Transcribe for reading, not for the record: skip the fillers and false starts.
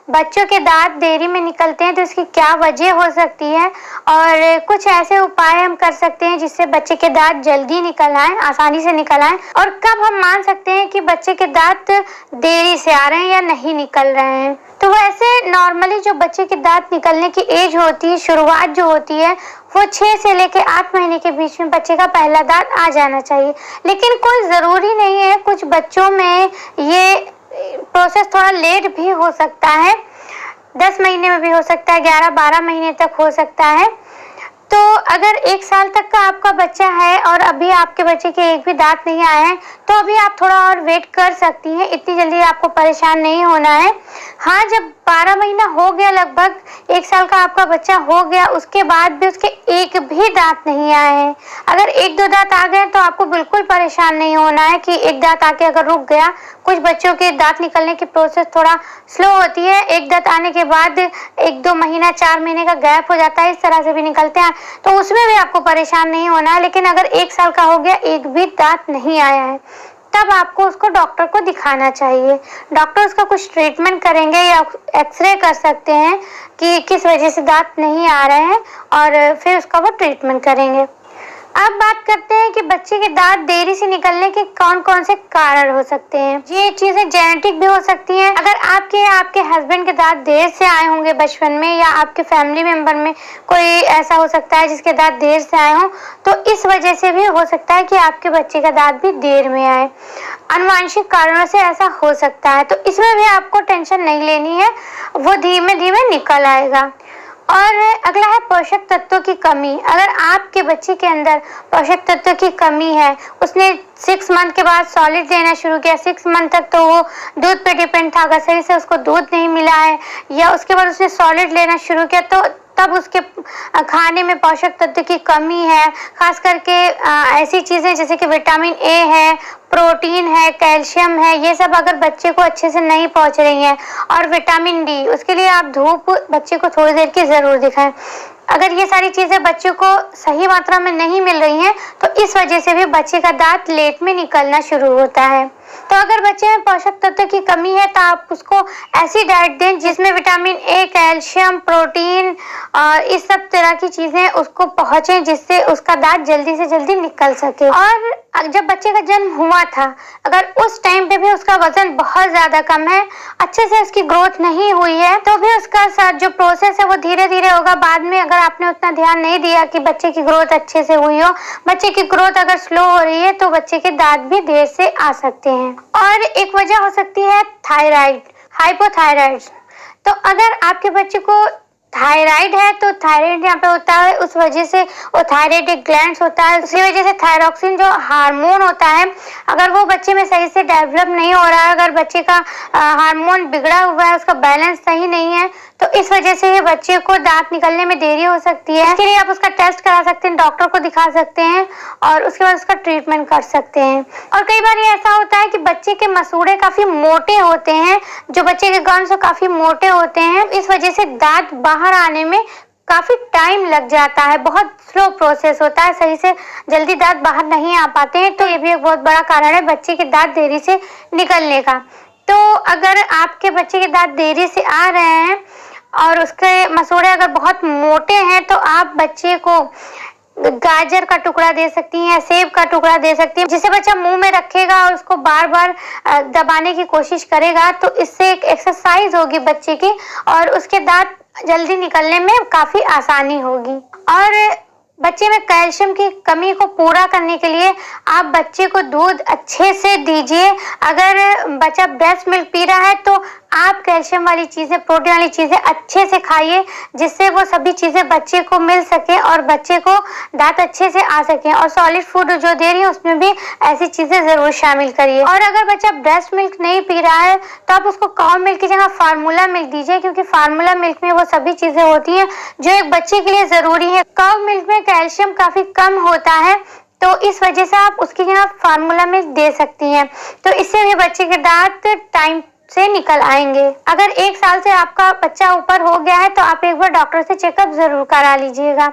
बच्चों के दांत देरी में निकलते हैं तो इसकी क्या वजह हो सकती है और कुछ ऐसे उपाय हम कर सकते हैं जिससे बच्चे के दांत जल्दी निकल आए, आसानी से निकल आए। और कब हम मान सकते हैं कि बच्चे के दांत देरी से आ रहे हैं या नहीं निकल रहे हैं। तो वैसे नॉर्मली जो बच्चे के दांत निकलने की एज होती है, शुरुआत जो होती है, वो 6 से लेकर 8 महीने के बीच में बच्चे का पहला दांत आ जाना चाहिए। लेकिन कोई ज़रूरी नहीं है, कुछ बच्चों में ये प्रोसेस थोड़ा लेट भी हो सकता है, 10 महीने में भी हो सकता है, 11-12 महीने तक हो सकता है। तो अगर 1 साल तक का आपका बच्चा है और अभी आपके बच्चे के एक भी दांत नहीं आए हैं तो अभी आप थोड़ा और वेट कर सकती हैं, इतनी जल्दी आपको परेशान नहीं होना है। हाँ, जब 12 महीना हो गया, लगभग 1 साल का आपका बच्चा हो गया, उसके बाद भी उसके एक भी दांत नहीं आए हैं, अगर 1-2 दांत आ गए तो आपको बिल्कुल परेशान नहीं होना है कि एक दांत आके अगर रुक गया। कुछ बच्चों के दांत निकलने की प्रोसेस थोड़ा स्लो होती है, एक दांत आने के बाद 1-2 महीना 4 महीने का गैप हो जाता है, इस तरह से भी निकलते हैं, तो उसमें भी आपको परेशान नहीं होना है। लेकिन अगर 1 साल का हो गया, एक भी दांत नहीं आया है, तब आपको उसको डॉक्टर को दिखाना चाहिए। डॉक्टर उसका कुछ ट्रीटमेंट करेंगे या एक्सरे कर सकते हैं कि किस वजह से दांत नहीं आ रहे हैं और फिर उसका वो ट्रीटमेंट करेंगे। अब बात करते हैं कि बच्चे के दांत देरी से निकलने के कौन कौन से कारण हो सकते हैं। ये चीजें जेनेटिक भी हो सकती हैं। अगर आपके हस्बैंड के दांत देर से आए होंगे बचपन में, या आपके फैमिली मेंबर में कोई ऐसा हो सकता है जिसके दांत देर से आए हों, तो इस वजह से भी हो सकता है कि आपके बच्चे का दांत भी देर में आए। आनुवंशिक कारणों से ऐसा हो सकता है, तो इसमें भी आपको टेंशन नहीं लेनी है, वो धीमे धीमे निकल आएगा। और अगला है पोषक तत्वों की कमी। अगर आपके बच्चे के अंदर पोषक तत्वों की कमी है, उसने 6 मंथ के बाद सॉलिड लेना शुरू किया, 6 मंथ तक तो वो दूध पे डिपेंड था, अगर सही से उसको दूध नहीं मिला है, या उसके बाद उसने सॉलिड लेना शुरू किया, तो तब उसके खाने में पोषक तत्व की कमी है। खास करके ऐसी चीज़ें जैसे कि विटामिन ए है, प्रोटीन है, कैल्शियम है, ये सब अगर बच्चे को अच्छे से नहीं पहुंच रही हैं, और विटामिन डी, उसके लिए आप धूप बच्चे को थोड़ी देर की ज़रूर दिखाएं। अगर ये सारी चीज़ें बच्चे को सही मात्रा में नहीं मिल रही हैं तो इस वजह से भी बच्चे का दांत लेट में निकलना शुरू होता है। तो अगर बच्चे में पोषक तत्व की कमी है तो आप उसको ऐसी डाइट दें जिसमें विटामिन ए, कैल्शियम, प्रोटीन और इस सब तरह की चीज़ें उसको पहुँचे, जिससे उसका दांत जल्दी से जल्दी निकल सके। और जब बच्चे का जन्म हुआ था, अगर उस टाइम पे भी उसका वजन बहुत ज़्यादा कम है, अच्छे से उसकी ग्रोथ नहीं हुई है, तो भी उसका साथ जो प्रोसेस है वो धीरे धीरे होगा। बाद में अगर आपने उतना ध्यान नहीं दिया कि बच्चे की ग्रोथ अच्छे से हुई हो, बच्चे की ग्रोथ अगर स्लो हो रही है, तो बच्चे के दांत भी देर से आ सकते हैं। और एक वजह हो सकती है थायराइड, हाइपोथायराइड। तो अगर आपके बच्चे को थायराइड है तो थायराइड यहाँ पे होता है, उस वजह से वो थायराइड एक ग्लैंड होता है, उसी वजह से थायरॉक्सिन जो हार्मोन होता है, अगर वो बच्चे में सही से डेवलप नहीं हो रहा है, अगर बच्चे का हार्मोन बिगड़ा हुआ है, उसका बैलेंस सही नहीं है, तो इस वजह से ये बच्चे को दांत निकलने में देरी हो सकती है। इसके लिए आप उसका टेस्ट करा सकते हैं, डॉक्टर को दिखा सकते हैं और उसके बाद उसका ट्रीटमेंट कर सकते हैं। और कई बार ये ऐसा होता है कि बच्चे के मसूड़े काफी मोटे होते हैं, जो बच्चे के गम्स काफी मोटे होते हैं, इस वजह से दांत बाहर आने में काफी टाइम लग जाता है, बहुत स्लो प्रोसेस होता है, सही से जल्दी दांत बाहर नहीं आ पाते हैं। तो ये भी एक बहुत बड़ा कारण है बच्चे के दांत देरी से निकलने का। तो अगर आपके बच्चे के दांत देरी से आ रहे हैं और उसके मसूड़े अगर बहुत मोटे हैं, तो आप बच्चे को गाजर का टुकड़ा दे सकती हैं, सेब का टुकड़ा दे सकती हैं, जिसे बच्चा मुंह में रखेगा और उसको बार बार दबाने की कोशिश करेगा, तो इससे एक एक्सरसाइज होगी बच्चे की और उसके दांत जल्दी निकलने में काफी आसानी होगी। और बच्चे में कैल्शियम की कमी को पूरा करने के लिए आप बच्चे को दूध अच्छे से दीजिए। अगर बच्चा ब्रेस्ट मिल्क पी रहा है तो आप कैल्शियम वाली चीज़ें, प्रोटीन वाली चीज़ें अच्छे से खाइए, जिससे वो सभी चीज़ें बच्चे को मिल सके और बच्चे को दांत अच्छे से आ सके। और सॉलिड फूड जो दे रही है उसमें भी ऐसी चीज़ें ज़रूर शामिल करिए। और अगर बच्चा ब्रेस्ट मिल्क नहीं पी रहा है तो आप उसको काउ मिल्क की जगह फार्मूला मिल्क दीजिए, क्योंकि फार्मूला मिल्क में वो सभी चीज़ें होती हैं जो एक बच्चे के लिए ज़रूरी है। काउ मिल्क में कैल्शियम काफ़ी कम होता है, तो इस वजह से आप उसकी जगह फार्मूला मिल्क दे सकती हैं, तो इससे भी बच्चे के दांत टाइम से निकल आएंगे। अगर 1 साल से आपका बच्चा ऊपर हो गया है तो आप एक बार डॉक्टर से चेकअप जरूर करा लीजिएगा।